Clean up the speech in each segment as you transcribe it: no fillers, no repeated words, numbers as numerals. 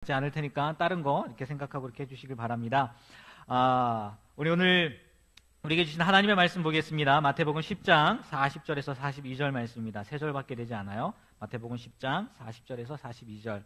하지 않을 테니까 다른 거 이렇게 생각하고 이렇게 해주시길 바랍니다. 우리에게 주신 하나님의 말씀 보겠습니다. 마태복음 10장 40절에서 42절 말씀입니다. 3절밖에 되지 않아요. 마태복음 10장 40절에서 42절.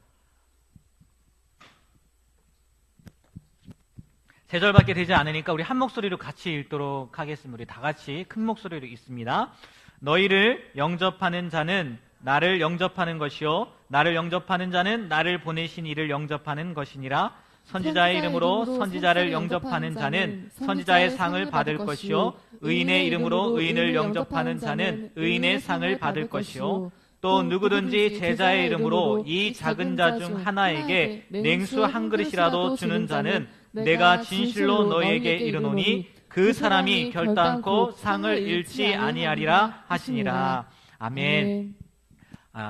3절밖에 되지 않으니까 우리 한 목소리로 같이 읽도록 하겠습니다. 우리 다 같이 큰 목소리로 읽습니다. 너희를 영접하는 자는 나를 영접하는 것이요 나를 영접하는 자는 나를 보내신 이를 영접하는 것이니라. 선지자의 이름으로 선지자를 영접하는 자는 선지자의 상을 받을 것이요 의인의 이름으로 의인을 영접하는 자는 의인의 상을 받을 것이요 또 누구든지 제자의 이름으로 이 작은 자 중 하나에게 냉수 한 그릇이라도 주는 자는 내가 진실로 너희에게 이르노니 그 사람이 결단코 상을 잃지 아니하리라 하시니라. 아멘.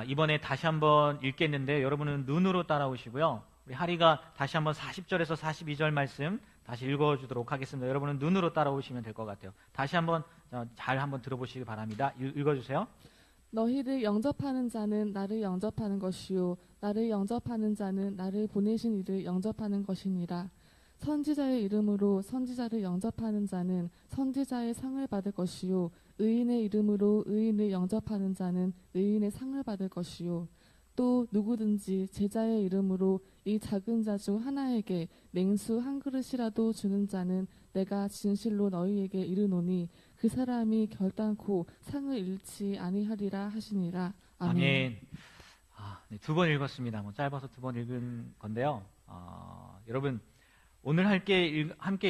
이번에 다시 한번 읽겠는데 여러분은 눈으로 따라오시고요. 우리 하리가 다시 한번 40절에서 42절 말씀 다시 읽어주도록 하겠습니다. 여러분은 눈으로 따라오시면 될 것 같아요. 다시 한번 잘 한번 들어보시기 바랍니다. 읽어주세요. 너희를 영접하는 자는 나를 영접하는 것이요 나를 영접하는 자는 나를 보내신 이를 영접하는 것이니라. 선지자의 이름으로 선지자를 영접하는 자는 선지자의 상을 받을 것이요 의인의 이름으로 의인을 영접하는 자는 의인의 상을 받을 것이요 또 누구든지 제자의 이름으로 이 작은 자 중 하나에게 냉수 한 그릇이라도 주는 자는 내가 진실로 너희에게 이르노니 그 사람이 결단코 상을 잃지 아니하리라 하시니라. 아멘. 아멘. 네, 2번 읽었습니다. 짧아서 2번 읽은 건데요. 여러분 오늘 함께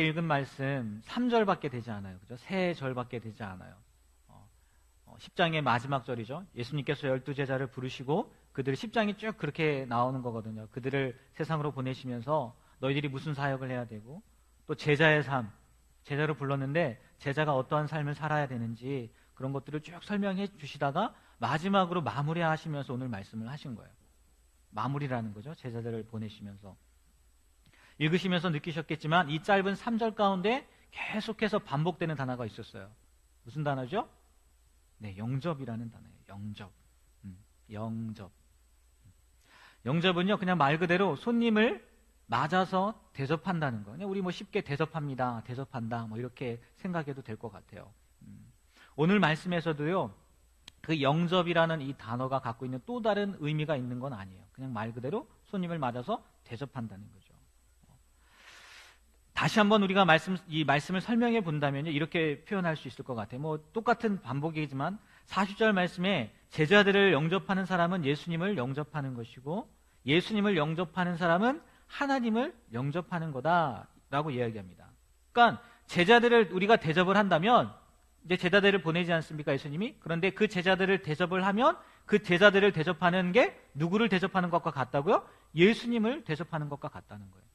읽은 말씀 3절밖에 되지 않아요. 그죠? 3절밖에 되지 않아요. 10장의 마지막 절이죠. 예수님께서 12제자를 부르시고 그들을 10장이 쭉 그렇게 나오는 거거든요. 그들을 세상으로 보내시면서 너희들이 무슨 사역을 해야 되고 또 제자의 삶, 제자로 불렀는데 제자가 어떠한 삶을 살아야 되는지 그런 것들을 쭉 설명해 주시다가 마지막으로 마무리하시면서 오늘 말씀을 하신 거예요. 마무리라는 거죠. 제자들을 보내시면서. 읽으시면서 느끼셨겠지만 이 짧은 3절 가운데 계속해서 반복되는 단어가 있었어요. 무슨 단어죠? 네, 영접이라는 단어예요. 영접. 영접. 영접은요, 그냥 말 그대로 손님을 맞아서 대접한다는 거. 그냥 우리 쉽게 대접합니다. 대접한다. 이렇게 생각해도 될 것 같아요. 오늘 말씀에서도요, 그 영접이라는 이 단어가 갖고 있는 또 다른 의미가 있는 건 아니에요. 그냥 말 그대로 손님을 맞아서 대접한다는 거죠. 다시 한번 우리가 이 말씀을 설명해 본다면요, 이렇게 표현할 수 있을 것 같아요. 똑같은 반복이지만 40절 말씀에 제자들을 영접하는 사람은 예수님을 영접하는 것이고 예수님을 영접하는 사람은 하나님을 영접하는 거다라고 이야기합니다. 그러니까 제자들을 우리가 대접을 한다면 이제 제자들을 보내지 않습니까, 예수님이? 그런데 그 제자들을 대접을 하면 그 제자들을 대접하는 게 누구를 대접하는 것과 같다고요? 예수님을 대접하는 것과 같다는 거예요.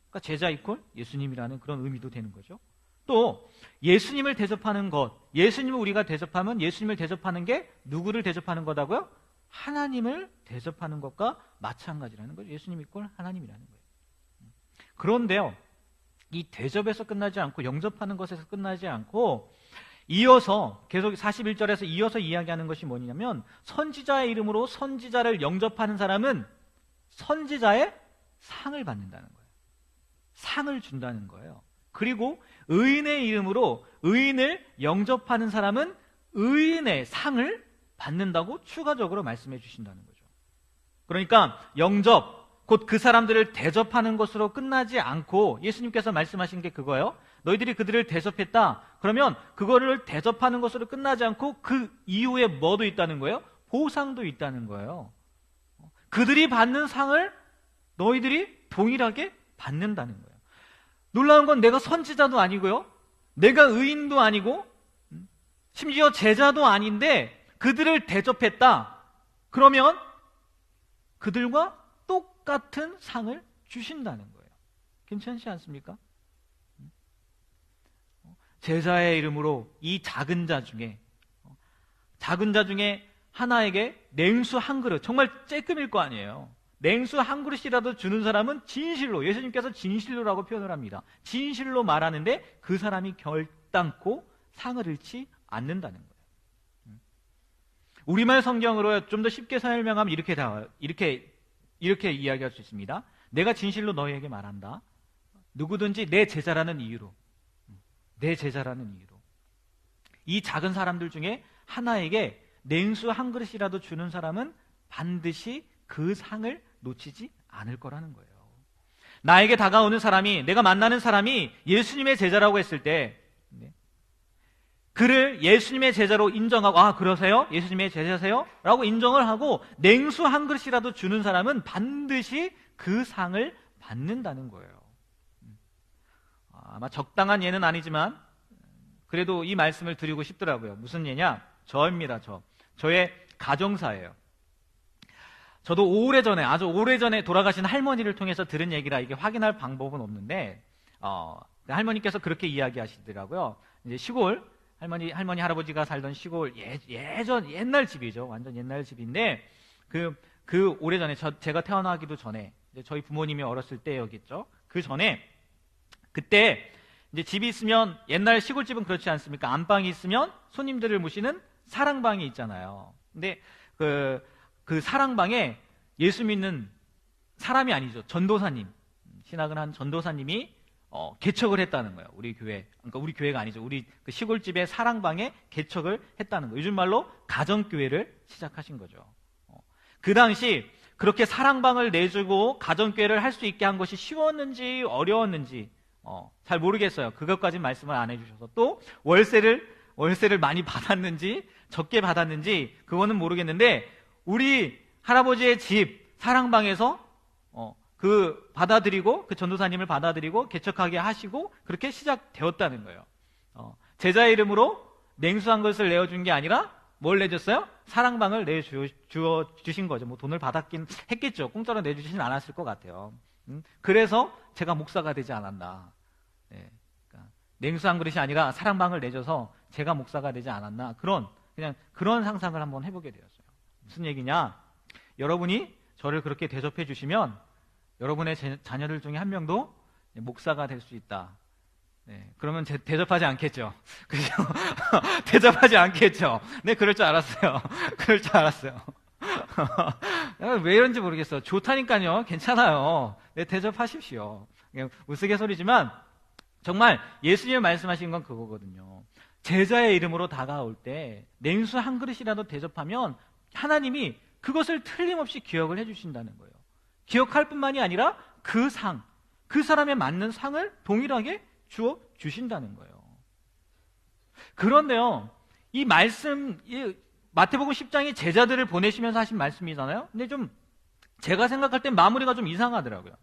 그러니까 제자 이퀄 예수님이라는 그런 의미도 되는 거죠. 또 예수님을 대접하는 것, 예수님을 우리가 대접하면 예수님을 대접하는 게 누구를 대접하는 거다고요? 하나님을 대접하는 것과 마찬가지라는 거죠. 예수님 이퀄 하나님이라는 거예요. 그런데요, 이 대접에서 끝나지 않고 영접하는 것에서 끝나지 않고 이어서 계속 41절에서 이어서 이야기하는 것이 뭐냐면 선지자의 이름으로 선지자를 영접하는 사람은 선지자의 상을 받는다는 거예요. 상을 준다는 거예요. 그리고 의인의 이름으로 의인을 영접하는 사람은 의인의 상을 받는다고 추가적으로 말씀해 주신다는 거죠. 그러니까 영접, 곧 그 사람들을 대접하는 것으로 끝나지 않고 예수님께서 말씀하신 게 그거예요. 너희들이 그들을 대접했다. 그러면 그거를 대접하는 것으로 끝나지 않고 그 이후에 뭐도 있다는 거예요? 보상도 있다는 거예요. 그들이 받는 상을 너희들이 동일하게 받는다는 거예요. 놀라운 건 내가 선지자도 아니고요, 내가 의인도 아니고 심지어 제자도 아닌데 그들을 대접했다. 그러면 그들과 똑같은 상을 주신다는 거예요. 괜찮지 않습니까? 제자의 이름으로 이 작은 자 중에 하나에게 냉수 한 그릇, 정말 쬐끔일 거 아니에요. 냉수 한 그릇이라도 주는 사람은 진실로, 예수님께서 진실로라고 표현을 합니다. 진실로 말하는데 그 사람이 결단코 상을 잃지 않는다는 거예요. 우리말 성경으로 좀 더 쉽게 설명하면 이렇게 이렇게 이야기할 수 있습니다. 내가 진실로 너희에게 말한다. 누구든지 내 제자라는 이유로, 내 제자라는 이유로 이 작은 사람들 중에 하나에게 냉수 한 그릇이라도 주는 사람은 반드시 그 상을 놓치지 않을 거라는 거예요. 나에게 다가오는 사람이, 내가 만나는 사람이 예수님의 제자라고 했을 때 그를 예수님의 제자로 인정하고, 아, 그러세요? 예수님의 제자세요? 라고 인정을 하고 냉수 한 그릇이라도 주는 사람은 반드시 그 상을 받는다는 거예요. 아마 적당한 예는 아니지만 그래도 이 말씀을 드리고 싶더라고요. 무슨 예냐? 저입니다. 저의 가정사예요. 저도 오래전에, 아주 오래전에 돌아가신 할머니를 통해서 들은 얘기라 이게 확인할 방법은 없는데, 할머니께서 그렇게 이야기하시더라고요. 이제 시골, 할머니, 할아버지가 살던 시골, 옛날 집이죠. 완전 옛날 집인데, 그 오래전에, 제가 태어나기도 전에, 이제 저희 부모님이 어렸을 때였겠죠. 그 전에, 그때, 이제 집이 있으면, 옛날 시골집은 그렇지 않습니까? 안방이 있으면 손님들을 모시는 사랑방이 있잖아요. 근데, 그 사랑방에 예수 믿는 사람이 아니죠. 전도사님, 신학을 한 전도사님이 개척을 했다는 거예요. 우리 교회. 그러니까 우리 교회가 아니죠. 우리 그 시골집의 사랑방에 개척을 했다는 거예요. 요즘 말로 가정교회를 시작하신 거죠. 그 당시 그렇게 사랑방을 내주고 가정교회를 할 수 있게 한 것이 쉬웠는지 어려웠는지 잘 모르겠어요. 그것까지는 말씀을 안 해주셔서. 또 월세를 많이 받았는지 적게 받았는지 그거는 모르겠는데, 우리 할아버지의 집 사랑방에서 그 전도사님을 받아들이고 개척하게 하시고 그렇게 시작되었다는 거예요. 제자의 이름으로 냉수한 것을 내어준 게 아니라 뭘 내줬어요? 사랑방을 내주신 거죠. 뭐 돈을 받았긴 했겠죠. 공짜로 내주시진 않았을 것 같아요. 그래서 제가 목사가 되지 않았나. 네. 그러니까 냉수한 그릇이 아니라 사랑방을 내줘서 제가 목사가 되지 않았나. 그냥 그런 상상을 한번 해보게 되었어요. 무슨 얘기냐? 여러분이 저를 그렇게 대접해 주시면 여러분의 자녀들 중에 한 명도 목사가 될 수 있다. 네, 그러면 대접하지 않겠죠. 그죠? 대접하지 않겠죠. 네, 그럴 줄 알았어요. 그럴 줄 알았어요. 왜 이런지 모르겠어요. 좋다니까요. 괜찮아요. 네, 대접하십시오. 그냥 우스갯소리지만 정말 예수님이 말씀하신 건 그거거든요. 제자의 이름으로 다가올 때 냉수 한 그릇이라도 대접하면 하나님이 그것을 틀림없이 기억을 해주신다는 거예요. 기억할 뿐만이 아니라 그 사람에 맞는 상을 동일하게 주어 주신다는 거예요. 그런데요, 이 말씀, 마태복음 10장이 제자들을 보내시면서 하신 말씀이잖아요. 근데 좀 제가 생각할 땐 마무리가 좀 이상하더라고요.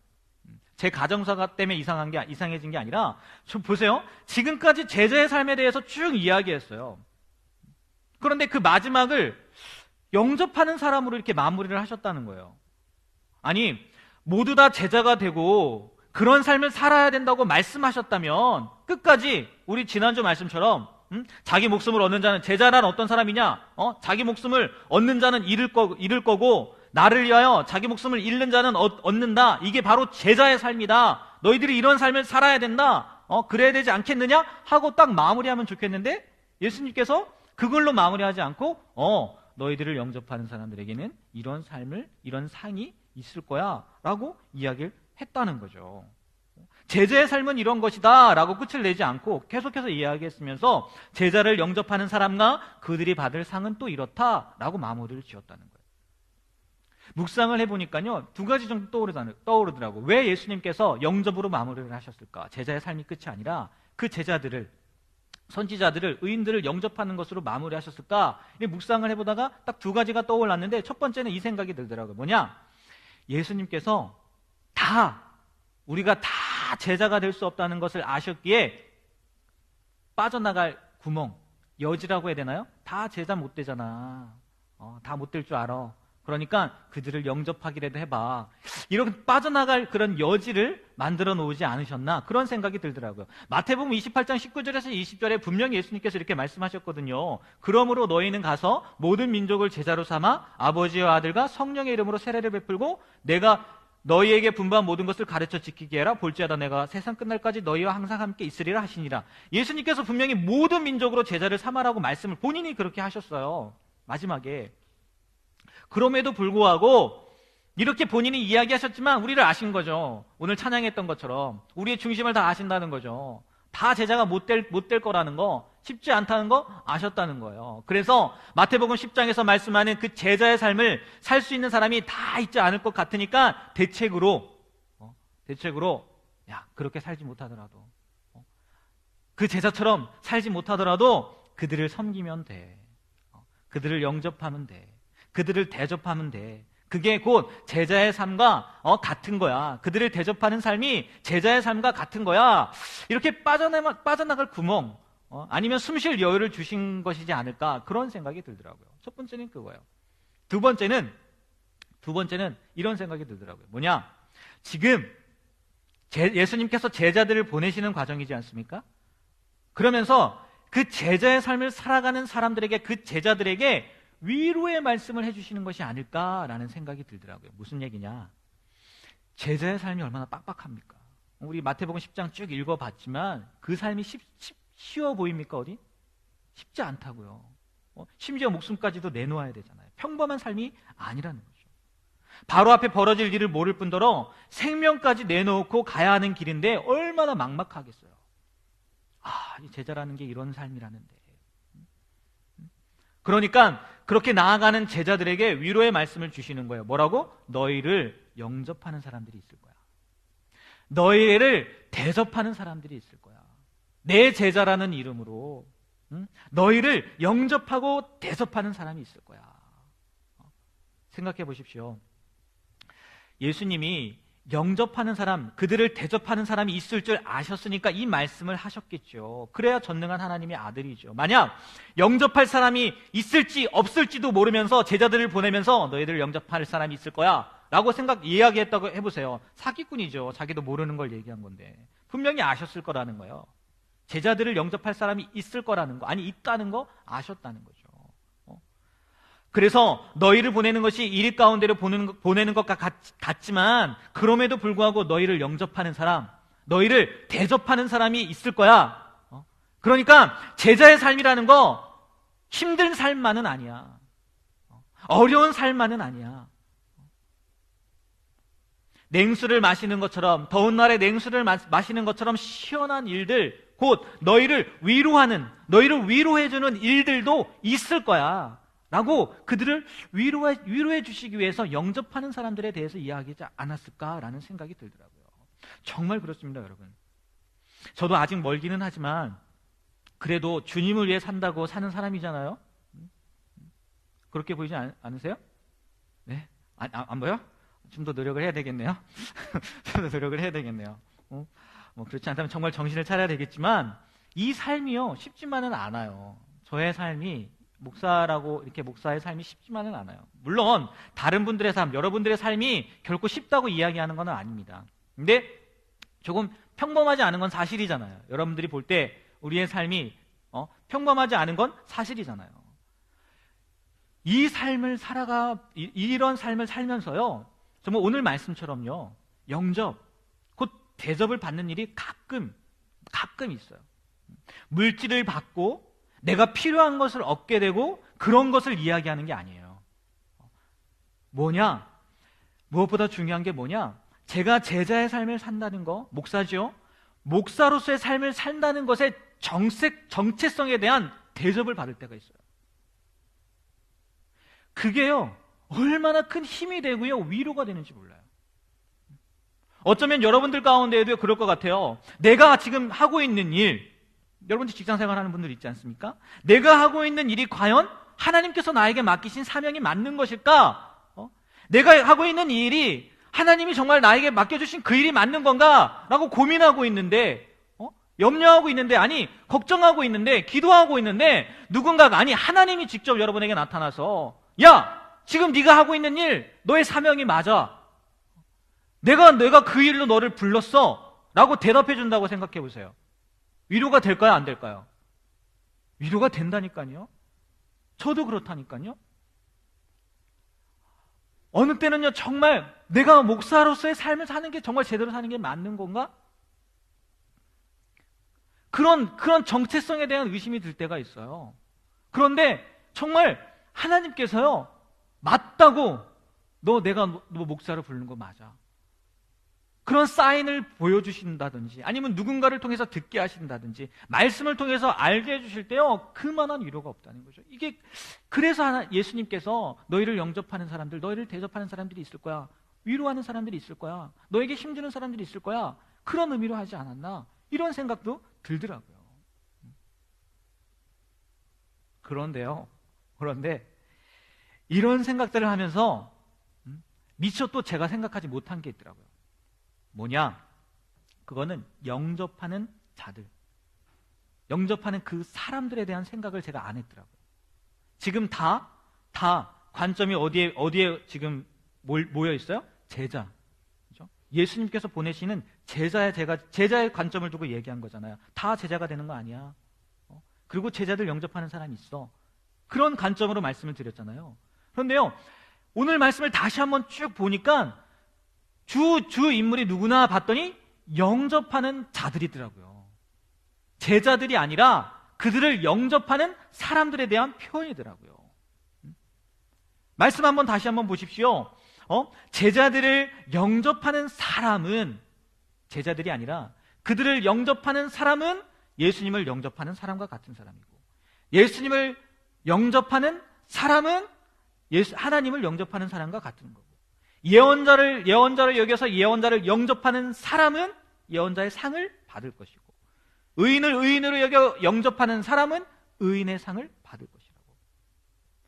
제 가정사가 때문에 이상해진 게 아니라, 좀 보세요. 지금까지 제자의 삶에 대해서 쭉 이야기했어요. 그런데 그 마지막을 영접하는 사람으로 이렇게 마무리를 하셨다는 거예요. 아니, 모두 다 제자가 되고 그런 삶을 살아야 된다고 말씀하셨다면 끝까지 우리 지난주 말씀처럼 자기 목숨을 얻는 자는, 제자란 어떤 사람이냐? 자기 목숨을 얻는 자는 잃을 거고 나를 위하여 자기 목숨을 잃는 자는 얻는다. 이게 바로 제자의 삶이다. 너희들이 이런 삶을 살아야 된다. 그래야 되지 않겠느냐? 하고 딱 마무리하면 좋겠는데, 예수님께서 그걸로 마무리하지 않고 너희들을 영접하는 사람들에게는 이런 상이 있을 거야 라고 이야기를 했다는 거죠. 제자의 삶은 이런 것이다 라고 끝을 내지 않고 계속해서 이야기했으면서 제자를 영접하는 사람과 그들이 받을 상은 또 이렇다 라고 마무리를 지었다는 거예요. 묵상을 해보니까요, 두 가지 정도 떠오르더라고요. 왜 예수님께서 영접으로 마무리를 하셨을까? 제자의 삶이 끝이 아니라 그 제자들을, 선지자들을, 의인들을 영접하는 것으로 마무리하셨을까? 묵상을 해보다가 딱 두 가지가 떠올랐는데, 첫 번째는 이 생각이 들더라고요. 뭐냐? 예수님께서 우리가 다 제자가 될 수 없다는 것을 아셨기에 빠져나갈 구멍, 여지라고 해야 되나요? 다 제자 못 되잖아. 다 못 될 줄 알아. 그러니까 그들을 영접하기라도 해봐. 이렇게 빠져나갈 그런 여지를 만들어 놓지 않으셨나? 그런 생각이 들더라고요. 마태복음 28장 19절에서 20절에 분명히 예수님께서 이렇게 말씀하셨거든요. 그러므로 너희는 가서 모든 민족을 제자로 삼아 아버지와 아들과 성령의 이름으로 세례를 베풀고 내가 너희에게 분부한 모든 것을 가르쳐 지키게 해라. 볼지어다 내가 세상 끝날까지 너희와 항상 함께 있으리라 하시니라. 예수님께서 분명히 모든 민족으로 제자를 삼아라고 말씀을 본인이 그렇게 하셨어요. 마지막에. 그럼에도 불구하고 이렇게 본인이 이야기하셨지만 우리를 아신 거죠. 오늘 찬양했던 것처럼 우리의 중심을 다 아신다는 거죠. 다 제자가 못 될 거라는 거, 쉽지 않다는 거 아셨다는 거예요. 그래서 마태복음 10장에서 말씀하는 그 제자의 삶을 살 수 있는 사람이 다 있지 않을 것 같으니까 대책으로 야, 그렇게 살지 못하더라도 그 제자처럼 살지 못하더라도 그들을 섬기면 돼. 그들을 영접하면 돼. 그들을 대접하면 돼. 그게 곧 제자의 삶과 같은 거야. 그들을 대접하는 삶이 제자의 삶과 같은 거야. 이렇게 빠져나갈 구멍, 아니면 숨 쉴 여유를 주신 것이지 않을까, 그런 생각이 들더라고요. 첫 번째는 그거예요. 두 번째는 이런 생각이 들더라고요. 뭐냐? 지금 예수님께서 제자들을 보내시는 과정이지 않습니까? 그러면서 그 제자의 삶을 살아가는 사람들에게, 그 제자들에게 위로의 말씀을 해주시는 것이 아닐까라는 생각이 들더라고요. 무슨 얘기냐? 제자의 삶이 얼마나 빡빡합니까? 우리 마태복음 10장 쭉 읽어봤지만 그 삶이 쉬워 보입니까? 어디? 쉽지 않다고요. 심지어 목숨까지도 내놓아야 되잖아요. 평범한 삶이 아니라는 거죠. 바로 앞에 벌어질 일을 모를 뿐더러 생명까지 내놓고 가야 하는 길인데 얼마나 막막하겠어요. 이 제자라는 게 이런 삶이라는데. 그러니까 그렇게 나아가는 제자들에게 위로의 말씀을 주시는 거예요. 뭐라고? 너희를 영접하는 사람들이 있을 거야. 너희를 대접하는 사람들이 있을 거야. 내 제자라는 이름으로 너희를 영접하고 대접하는 사람이 있을 거야. 생각해 보십시오. 예수님이 영접하는 사람, 그들을 대접하는 사람이 있을 줄 아셨으니까 이 말씀을 하셨겠죠. 그래야 전능한 하나님의 아들이죠. 만약 영접할 사람이 있을지 없을지도 모르면서 제자들을 보내면서 너희들 영접할 사람이 있을 거야 라고 이야기했다고 해보세요. 사기꾼이죠. 자기도 모르는 걸 얘기한 건데. 분명히 아셨을 거라는 거예요. 제자들을 영접할 사람이 있을 거라는 거, 아니 있다는 거 아셨다는 거죠. 그래서 너희를 보내는 것이 일 가운데로 보내는 것과 같지만 그럼에도 불구하고 너희를 영접하는 사람, 너희를 대접하는 사람이 있을 거야. 그러니까 제자의 삶이라는 거 힘든 삶만은 아니야. 어려운 삶만은 아니야. 냉수를 마시는 것처럼, 더운 날에 냉수를 마시는 것처럼 시원한 일들, 곧 너희를 위로해주는 일들도 있을 거야 라고 그들을 위로해 주시기 위해서 영접하는 사람들에 대해서 이야기하지 않았을까라는 생각이 들더라고요. 정말 그렇습니다, 여러분. 저도 아직 멀기는 하지만 그래도 주님을 위해 산다고 사는 사람이잖아요. 그렇게 보이지 않으세요? 네? 안 보여? 좀 더 노력을 해야 되겠네요. 좀 더 노력을 해야 되겠네요. 그렇지 않다면 정말 정신을 차려야 되겠지만 이 삶이요, 쉽지만은 않아요. 저의 삶이 목사의 삶이 쉽지만은 않아요. 물론 다른 분들의 삶, 여러분들의 삶이 결코 쉽다고 이야기하는 건 아닙니다. 근데 조금 평범하지 않은 건 사실이잖아요. 여러분들이 볼 때 우리의 삶이 평범하지 않은 건 사실이잖아요. 이런 삶을 살면서요, 정말 오늘 말씀처럼요, 영접, 곧 대접을 받는 일이 가끔 있어요. 물질을 받고 내가 필요한 것을 얻게 되고 그런 것을 이야기하는 게 아니에요. 뭐냐? 무엇보다 중요한 게 뭐냐? 제가 제자의 삶을 산다는 거, 목사죠? 목사로서의 삶을 산다는 것의 정체성에 대한 대접을 받을 때가 있어요. 그게요, 얼마나 큰 힘이 되고요, 위로가 되는지 몰라요. 어쩌면 여러분들 가운데에도 그럴 것 같아요. 내가 지금 하고 있는 일, 여러분들 직장생활 하는 분들 있지 않습니까? 내가 하고 있는 일이 과연 하나님께서 나에게 맡기신 사명이 맞는 것일까? 내가 하고 있는 이 일이 하나님이 정말 나에게 맡겨주신 그 일이 맞는 건가? 라고 고민하고 있는데, 염려하고 있는데, 아니 걱정하고 있는데, 기도하고 있는데, 누군가가, 아니 하나님이 직접 여러분에게 나타나서, 야! 지금 네가 하고 있는 일, 너의 사명이 맞아. 내가 그 일로 너를 불렀어 라고 대답해 준다고 생각해 보세요. 위로가 될까요? 안 될까요? 위로가 된다니까요. 저도 그렇다니까요. 어느 때는요, 정말 내가 목사로서의 삶을 사는 게 정말 제대로 사는 게 맞는 건가? 그런 정체성에 대한 의심이 들 때가 있어요. 그런데 정말 하나님께서요, 맞다고 내가 목사로 부르는 거 맞아. 그런 사인을 보여주신다든지 아니면 누군가를 통해서 듣게 하신다든지 말씀을 통해서 알게 해주실 때요, 그만한 위로가 없다는 거죠. 이게 그래서 예수님께서 너희를 영접하는 사람들, 너희를 대접하는 사람들이 있을 거야, 위로하는 사람들이 있을 거야, 너에게 힘주는 사람들이 있을 거야, 그런 의미로 하지 않았나, 이런 생각도 들더라고요. 그런데 이런 생각들을 하면서 미처 또 제가 생각하지 못한 게 있더라고요. 뭐냐? 그거는 영접하는 자들, 영접하는 그 사람들에 대한 생각을 제가 안 했더라고요. 지금 다 관점이 어디에 지금 모여 있어요? 제자. 그렇죠? 예수님께서 보내시는 제자의 관점을 두고 얘기한 거잖아요. 다 제자가 되는 거 아니야. 그리고 제자들 영접하는 사람이 있어. 그런 관점으로 말씀을 드렸잖아요. 그런데요, 오늘 말씀을 다시 한번 쭉 보니까 주 인물이 누구나 봤더니 영접하는 자들이더라고요. 제자들이 아니라 그들을 영접하는 사람들에 대한 표현이더라고요. 말씀 한번 다시 한번 보십시오. 제자들을 영접하는 사람은 제자들이 아니라 그들을 영접하는 사람은 예수님을 영접하는 사람과 같은 사람이고, 예수님을 영접하는 사람은 하나님을 영접하는 사람과 같은 거고, 예언자를 여겨서 예언자를 영접하는 사람은 예언자의 상을 받을 것이고, 의인을 의인으로 여겨 영접하는 사람은 의인의 상을 받을 것이라고.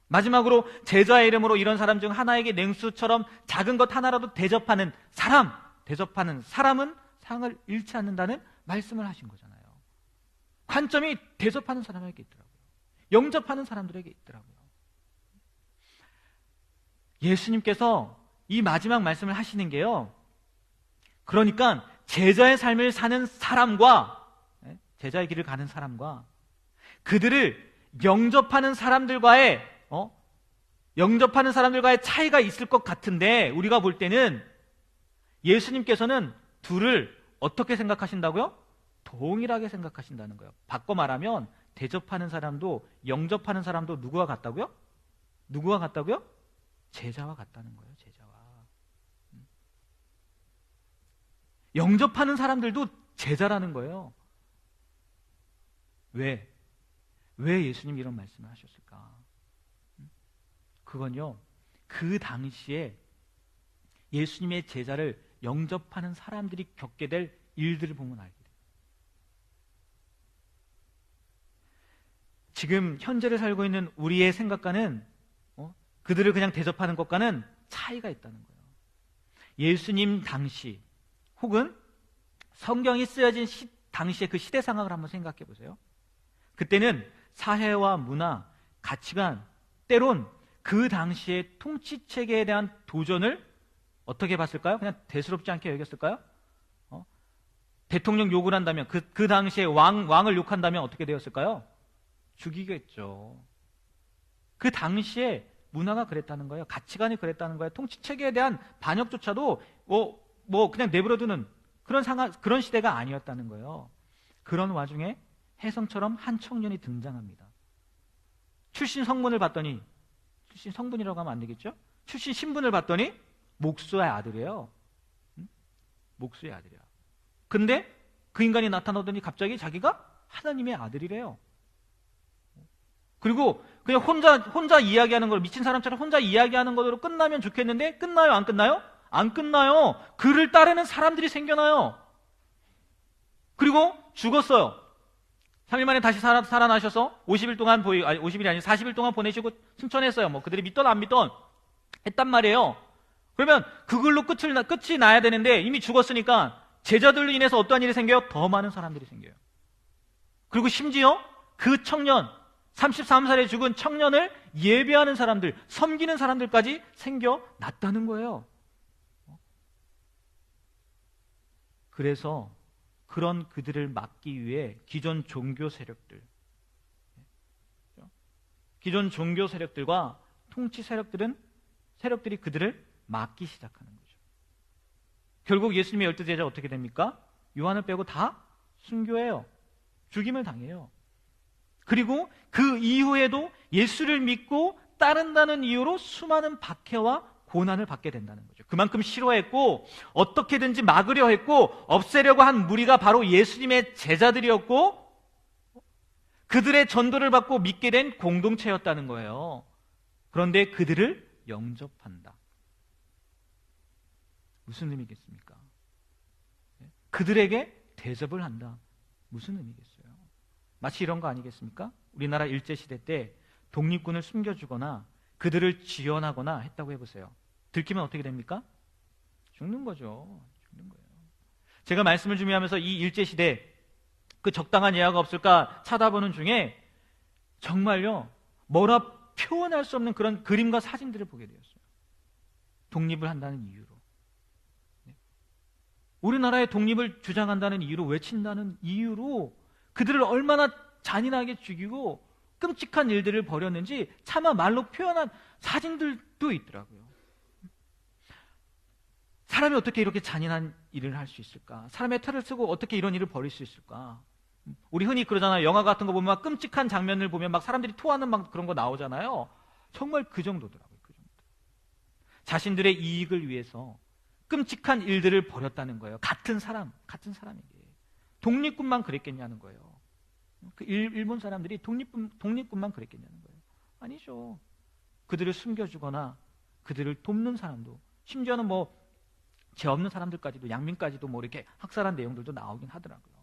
마지막으로 제자의 이름으로 이런 사람 중 하나에게 냉수처럼 작은 것 하나라도 대접하는 사람은 상을 잃지 않는다는 말씀을 하신 거잖아요. 관점이 대접하는 사람에게 있더라고요. 영접하는 사람들에게 있더라고요. 예수님께서 이 마지막 말씀을 하시는 게요, 그러니까 제자의 삶을 사는 사람과, 제자의 길을 가는 사람과 그들을 영접하는 사람들과의 차이가 있을 것 같은데, 우리가 볼 때는 예수님께서는 둘을 어떻게 생각하신다고요? 동일하게 생각하신다는 거예요. 바꿔 말하면 대접하는 사람도 영접하는 사람도 누구와 같다고요? 제자와 같다는 거예요. 제자와. 영접하는 사람들도 제자라는 거예요. 왜 예수님이 이런 말씀을 하셨을까? 그건요, 그 당시에 예수님의 제자를 영접하는 사람들이 겪게 될 일들을 보면 알게 돼요. 지금 현재를 살고 있는 우리의 생각과는 그들을 그냥 대접하는 것과는 차이가 있다는 거예요. 예수님 당시 혹은 성경이 쓰여진 당시의 그 시대 상황을 한번 생각해 보세요. 그때는 사회와 문화, 가치관, 때론 그 당시의 통치 체계에 대한 도전을 어떻게 봤을까요? 그냥 대수롭지 않게 여겼을까요? 대통령 욕을 한다면, 그 당시에 왕을 욕한다면 어떻게 되었을까요? 죽이겠죠. 그 당시에 문화가 그랬다는 거예요. 가치관이 그랬다는 거예요. 통치 체계에 대한 반역조차도 그냥 내버려두는 그런 시대가 아니었다는 거예요. 그런 와중에 혜성처럼 한 청년이 등장합니다. 출신 성분을 봤더니, 출신 성분이라고 하면 안 되겠죠? 출신 신분을 봤더니 목수의 아들이에요. 목수의 아들이야. 근데 그 인간이 나타나더니 갑자기 자기가 하나님의 아들이래요. 그리고 그냥 혼자 이야기하는 걸, 미친 사람처럼 혼자 이야기하는 것으로 끝나면 좋겠는데, 끝나요? 안 끝나요? 안 끝나요. 그를 따르는 사람들이 생겨나요. 그리고 죽었어요. 3일 만에 다시 살아나셔서 50일 동안 50일이 아니고 40일 동안 보내시고 승천했어요. 그들이 믿던 안 믿던 했단 말이에요. 그러면 그걸로 끝이 나야 되는데 이미 죽었으니까 제자들로 인해서 어떠한 일이 생겨요? 더 많은 사람들이 생겨요. 그리고 심지어 그 청년, 33살에 죽은 청년을 예배하는 사람들, 섬기는 사람들까지 생겨났다는 거예요. 그래서 그런 그들을 막기 위해 기존 종교 세력들과 통치 세력들이 그들을 막기 시작하는 거죠. 결국 예수님의 12제자 어떻게 됩니까? 요한을 빼고 다 순교해요. 죽임을 당해요. 그리고 그 이후에도 예수를 믿고 따른다는 이유로 수많은 박해와 고난을 받게 된다는 거죠. 그만큼 싫어했고 어떻게든지 막으려 했고 없애려고 한 무리가 바로 예수님의 제자들이었고 그들의 전도를 받고 믿게 된 공동체였다는 거예요. 그런데 그들을 영접한다. 무슨 의미겠습니까? 그들에게 대접을 한다. 무슨 의미겠어요? 마치 이런 거 아니겠습니까? 우리나라 일제시대 때 독립군을 숨겨주거나 그들을 지원하거나 했다고 해보세요. 들키면 어떻게 됩니까? 죽는 거죠. 죽는 거예요. 제가 말씀을 준비하면서 이 일제시대 그 적당한 예화가 없을까 찾아보는 중에 정말요, 뭐라 표현할 수 없는 그런 그림과 사진들을 보게 되었어요. 독립을 한다는 이유로. 우리나라의 독립을 주장한다는 이유로, 외친다는 이유로 그들을 얼마나 잔인하게 죽이고 끔찍한 일들을 벌였는지 차마 말로 표현한 사진들도 있더라고요. 사람이 어떻게 이렇게 잔인한 일을 할 수 있을까? 사람의 탈을 쓰고 어떻게 이런 일을 벌일 수 있을까? 우리 흔히 그러잖아요. 영화 같은 거 보면 막 끔찍한 장면을 보면 막 사람들이 토하는 막 그런 거 나오잖아요. 정말 그 정도더라고요. 그 정도. 자신들의 이익을 위해서 끔찍한 일들을 벌였다는 거예요. 같은 사람에게. 독립군만 그랬겠냐는 거예요. 그 일본 사람들이 독립군만 그랬겠냐는 거예요. 아니죠. 그들을 숨겨주거나 그들을 돕는 사람도, 심지어는 뭐 죄 없는 사람들까지도, 양민까지도 뭐 이렇게 학살한 내용들도 나오긴 하더라고요.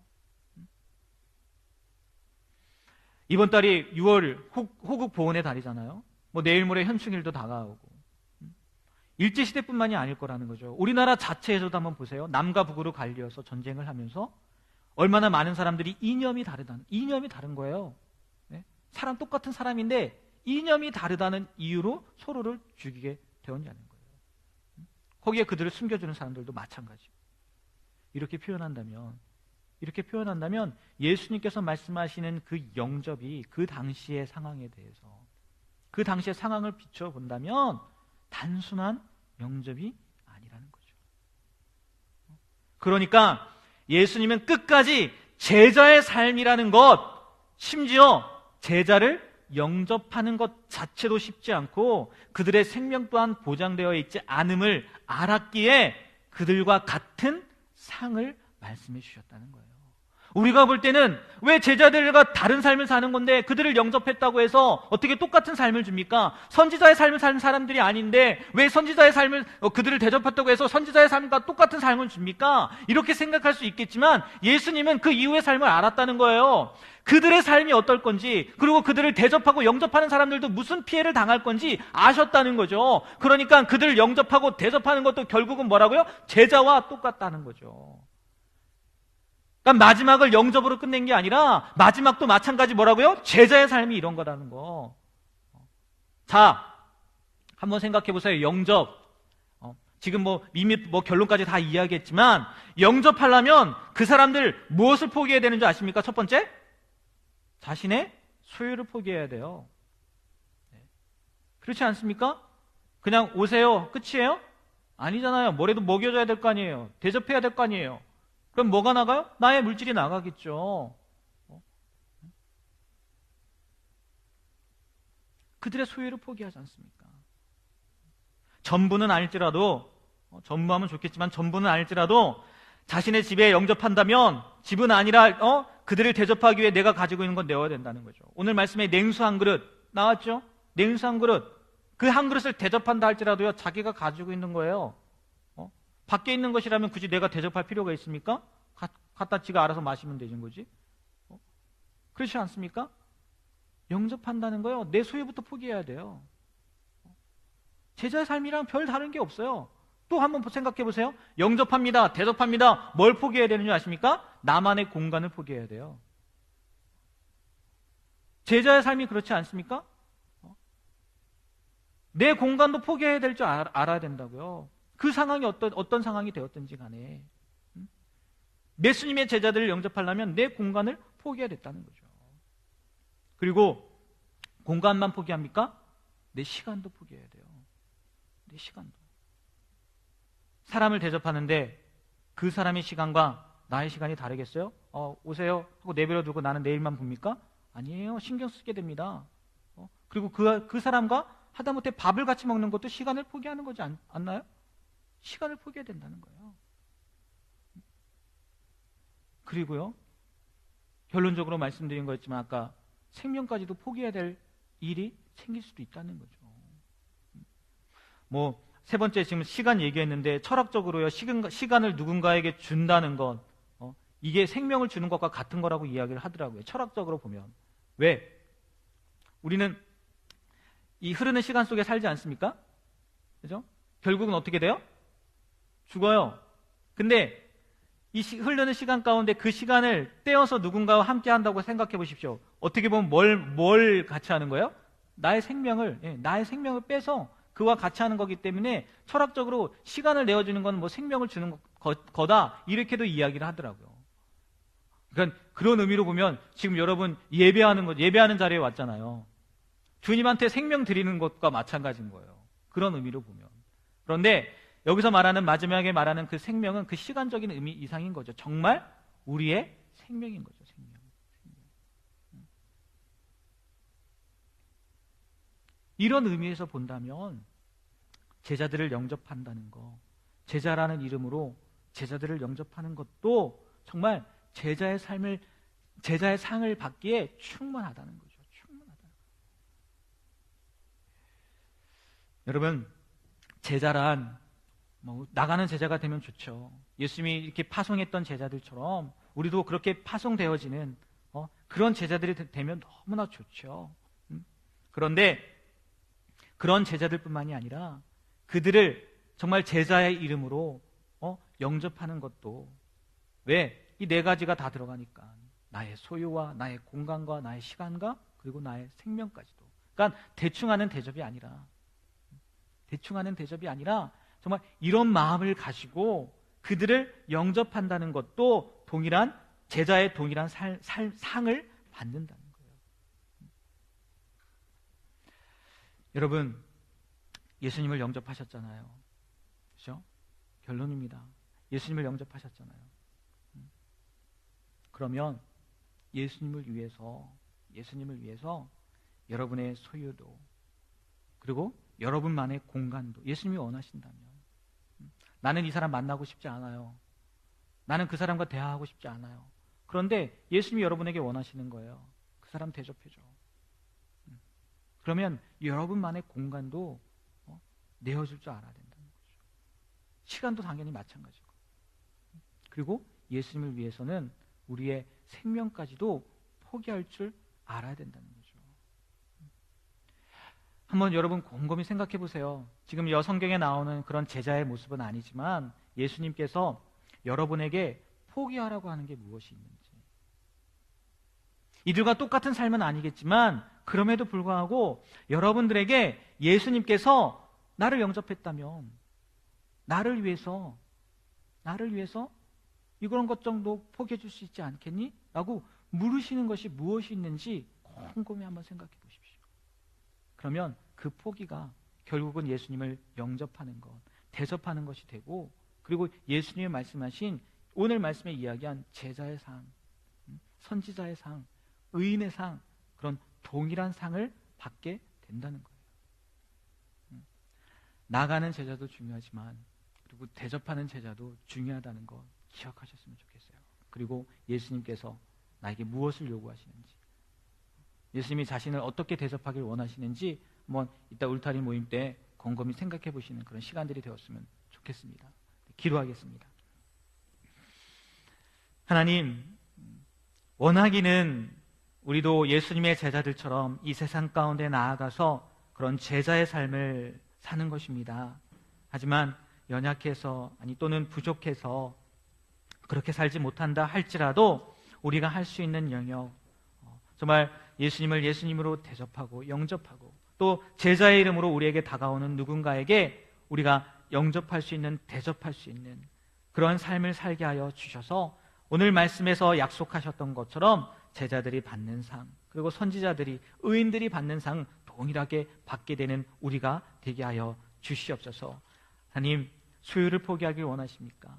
이번 달이 6월 호국 보훈의 달이잖아요. 뭐 내일 모레 현충일도 다가오고. 일제시대뿐만이 아닐 거라는 거죠. 우리나라 자체에서도 한번 보세요. 남과 북으로 갈려서 전쟁을 하면서 얼마나 많은 사람들이 이념이 다른 거예요. 네? 똑같은 사람인데 이념이 다르다는 이유로 서로를 죽이게 되었냐는 거예요. 거기에 그들을 숨겨주는 사람들도 마찬가지고. 이렇게 표현한다면 예수님께서 말씀하시는 그 영접이 그 당시의 상황에 대해서, 그 당시의 상황을 비춰본다면 단순한 영접이 아니라는 거죠. 그러니까 예수님은 끝까지 제자의 삶이라는 것, 심지어 제자를 영접하는 것 자체도 쉽지 않고 그들의 생명 또한 보장되어 있지 않음을 알았기에 그들과 같은 상을 말씀해 주셨다는 거예요. 우리가 볼 때는 왜 제자들과 다른 삶을 사는 건데 그들을 영접했다고 해서 어떻게 똑같은 삶을 줍니까? 선지자의 삶을 사는 사람들이 아닌데 왜 선지자의 삶을 그들을 대접했다고 해서 선지자의 삶과 똑같은 삶을 줍니까? 이렇게 생각할 수 있겠지만 예수님은 그 이후의 삶을 알았다는 거예요. 그들의 삶이 어떨 건지, 그리고 그들을 대접하고 영접하는 사람들도 무슨 피해를 당할 건지 아셨다는 거죠. 그러니까 그들을 영접하고 대접하는 것도 결국은 뭐라고요? 제자와 똑같다는 거죠. 그러니까 마지막을 영접으로 끝낸 게 아니라 마지막도 마찬가지 뭐라고요? 제자의 삶이 이런 거라는 거. 자, 한번 생각해 보세요. 영접. 지금 이미 결론까지 다 이야기했지만 영접하려면 그 사람들 무엇을 포기해야 되는 줄 아십니까? 첫 번째, 자신의 소유를 포기해야 돼요. 그렇지 않습니까? 그냥 오세요. 끝이에요? 아니잖아요. 뭐라도 먹여줘야 될 거 아니에요. 대접해야 될 거 아니에요. 그럼 뭐가 나가요? 나의 물질이 나가겠죠. 그들의 소유를 포기하지 않습니까? 전부는 아닐지라도, 전부하면 좋겠지만 전부는 아닐지라도 자신의 집에 영접한다면 집은 아니라 그들을 대접하기 위해 내가 가지고 있는 건 내어야 된다는 거죠. 오늘 말씀에 냉수 한 그릇 나왔죠? 냉수 한 그릇. 그 한 그릇을 대접한다 할지라도요, 자기가 가지고 있는 거예요. 밖에 있는 것이라면 굳이 내가 대접할 필요가 있습니까? 갖다 지가 알아서 마시면 되는 거지. 그렇지 않습니까? 영접한다는 거요, 내 소유부터 포기해야 돼요. 제자의 삶이랑 별 다른 게 없어요. 또 한번 생각해 보세요. 영접합니다. 대접합니다. 뭘 포기해야 되는 줄 아십니까? 나만의 공간을 포기해야 돼요. 제자의 삶이 그렇지 않습니까? 내 공간도 포기해야 될 줄 알아야 된다고요. 그 상황이 어떤 상황이 되었든지 간에 예수님의 제자들을 영접하려면 내 공간을 포기해야 됐다는 거죠. 그리고 공간만 포기합니까? 내 시간도 포기해야 돼요. 내 시간도. 사람을 대접하는데 그 사람의 시간과 나의 시간이 다르겠어요? 오세요 하고 내버려 두고 나는 내일만 봅니까? 아니에요. 신경 쓰게 됩니다. 그리고 그 사람과 하다못해 밥을 같이 먹는 것도 시간을 포기하는 거지 않나요? 시간을 포기해야 된다는 거예요. 그리고요, 결론적으로 말씀드린 거였지만 아까 생명까지도 포기해야 될 일이 생길 수도 있다는 거죠. 뭐 세 번째, 지금 시간 얘기했는데 철학적으로요, 시간을 누군가에게 준다는 건 이게 생명을 주는 것과 같은 거라고 이야기를 하더라고요. 철학적으로 보면. 왜? 우리는 이 흐르는 시간 속에 살지 않습니까? 그죠? 결국은 어떻게 돼요? 죽어요. 근데 이 흐르는 시간 가운데 그 시간을 떼어서 누군가와 함께 한다고 생각해 보십시오. 어떻게 보면 뭘 같이 하는 거예요? 나의 생명을 빼서 그와 같이 하는 거기 때문에 철학적으로 시간을 내어주는 건 뭐 생명을 주는 거다, 이렇게도 이야기를 하더라고요. 그러니까 그런 의미로 보면 지금 여러분 예배하는 자리에 왔잖아요. 주님한테 생명 드리는 것과 마찬가지인 거예요. 그런 의미로 보면. 그런데 여기서 마지막에 말하는 그 생명은 그 시간적인 의미 이상인 거죠. 정말 우리의 생명인 거죠. 생명. 이런 의미에서 본다면 제자들을 영접한다는 거, 제자라는 이름으로 제자들을 영접하는 것도 정말 제자의 상을 받기에 충분하다는 거죠. 여러분, 제자란 나가는 제자가 되면 좋죠. 예수님이 이렇게 파송했던 제자들처럼 우리도 그렇게 파송되어지는 그런 제자들이 되면 너무나 좋죠. 그런데 그런 제자들뿐만이 아니라 그들을 정말 제자의 이름으로 영접하는 것도, 왜? 이 네 가지가 다 들어가니까 나의 소유와 나의 공간과 나의 시간과 그리고 나의 생명까지도. 그러니까 대충 하는 대접이 아니라 정말 이런 마음을 가지고 그들을 영접한다는 것도 제자의 동일한 상을 받는다는 거예요. 여러분, 예수님을 영접하셨잖아요. 그렇죠? 결론입니다. 예수님을 영접하셨잖아요. 그러면 예수님을 위해서 여러분의 소유도, 그리고 여러분만의 공간도 예수님이 원하신다면, 나는 이 사람 만나고 싶지 않아요. 나는 그 사람과 대화하고 싶지 않아요. 그런데 예수님이 여러분에게 원하시는 거예요. 그 사람 대접해줘. 그러면 여러분만의 공간도 내어줄 줄 알아야 된다는 거죠. 시간도 당연히 마찬가지고. 그리고 예수님을 위해서는 우리의 생명까지도 포기할 줄 알아야 된다는 거죠. 한번 여러분 곰곰이 생각해 보세요. 지금 성경에 나오는 그런 제자의 모습은 아니지만 예수님께서 여러분에게 포기하라고 하는 게 무엇이 있는지. 이들과 똑같은 삶은 아니겠지만 그럼에도 불구하고 여러분들에게 예수님께서 나를 영접했다면 나를 위해서 이런 것 정도 포기해 줄 수 있지 않겠니? 라고 물으시는 것이 무엇이 있는지 곰곰이 한번 생각해 보십시오. 그러면 그 포기가 결국은 예수님을 영접하는 것, 대접하는 것이 되고, 그리고 예수님이 말씀하신 오늘 말씀에 이야기한 제자의 상, 선지자의 상, 의인의 상, 그런 동일한 상을 받게 된다는 거예요. 나가는 제자도 중요하지만 그리고 대접하는 제자도 중요하다는 거 기억하셨으면 좋겠어요. 그리고 예수님께서 나에게 무엇을 요구하시는지, 예수님이 자신을 어떻게 대접하길 원하시는지 한번 이따 울타리 모임 때 곰곰이 생각해 보시는 그런 시간들이 되었으면 좋겠습니다. 기도하겠습니다. 하나님, 원하기는 우리도 예수님의 제자들처럼 이 세상 가운데 나아가서 그런 제자의 삶을 사는 것입니다. 하지만 연약해서 또는 부족해서 그렇게 살지 못한다 할지라도 우리가 할 수 있는 영역, 정말 예수님을 예수님으로 대접하고 영접하고 또 제자의 이름으로 우리에게 다가오는 누군가에게 우리가 영접할 수 있는, 대접할 수 있는 그런 삶을 살게 하여 주셔서 오늘 말씀에서 약속하셨던 것처럼 제자들이 받는 상, 그리고 선지자들이, 의인들이 받는 상 동일하게 받게 되는 우리가 되게 하여 주시옵소서. 하나님, 소유를 포기하길 원하십니까?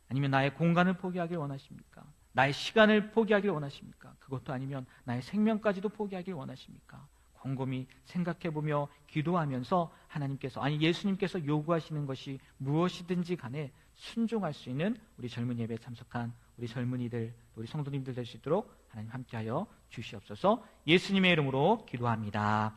아니면 나의 공간을 포기하길 원하십니까? 나의 시간을 포기하길 원하십니까? 그것도 아니면 나의 생명까지도 포기하길 원하십니까? 곰곰이 생각해보며 기도하면서 하나님께서, 아니 예수님께서 요구하시는 것이 무엇이든지 간에 순종할 수 있는 우리 젊은 예배에 참석한 우리 젊은이들, 우리 성도님들 될 수 있도록 하나님 함께하여 주시옵소서. 예수님의 이름으로 기도합니다.